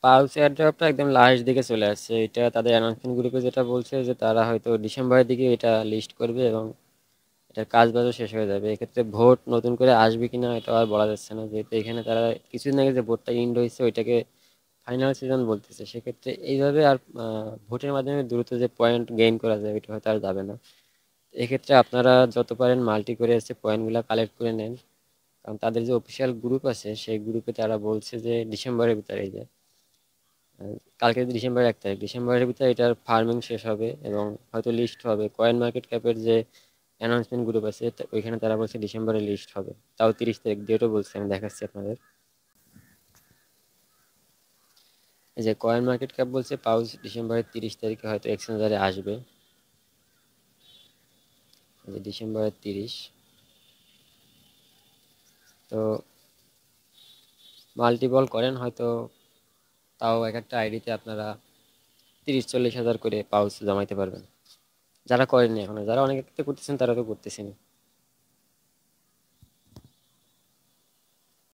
Pulse এয়ারড্রপটা একদম last দিকে চলে আসছে। এটা তাদের অ্যানাউন্সমেন্ট গ্রুপে যেটা বলছে যে তারা হয়তো ডিসেম্বরের দিকে এটা লিস্ট করবে এবং এটার কাজ বাজও শেষ হয়ে যাবে। এক্ষেত্রে ভোট নতুন করে আসবে কিনা এটা আর বলা যাচ্ছে না, যেহেতু এখানে তারা কিছুদিন আগে যে ভোটটা ইন্ড হয়েছে ওইটাকে ফাইনাল সিজন বলতেছে। সেক্ষেত্রে এইভাবে আর ভোটের মাধ্যমে দ্রুত যে পয়েন্ট গেইন করা যায় ওইটা হয়তো আর যাবে না। এক্ষেত্রে আপনারা যত পারেন মাল্টি করে এসে পয়েন্টগুলো কালেক্ট করে নেন, কারণ তাদের যে অফিসিয়াল গ্রুপ আছে সেই গ্রুপে তারা বলছে যে ডিসেম্বরের ভিতরে যায়, কালকে ডিসেম্বর 1 তারিখ, ডিসেম্বরের ভিতরে এটার ফার্মিং শেষ হবে এবং হয়তো লিস্ট হবে। কয়েন মার্কেট ক্যাপের যে অ্যানাউন্সমেন্ট গ্রুপ আছে ওইখানে তারা বলছে ডিসেম্বরে লিস্ট হবে, তাও 30 তারিখ, ডেটও বলছে, আমি দেখাচ্ছি আপনাদের। এই যে কয়েন মার্কেট ক্যাপ বলছে পাউচ ডিসেম্বরের 30 তারিখে হয়তো এক্সচেঞ্জারে আসবে। এই যে ডিসেম্বরের 30। তো মাল্টিপল করেন হয়তো, তাও এক একটা আইডিতে আপনারা 30-40 হাজার করে পাউচ জমাইতে পারবেন। যারা করেননি এখনো, যারা অনেক করতেছেন তারা তো করতেছেন।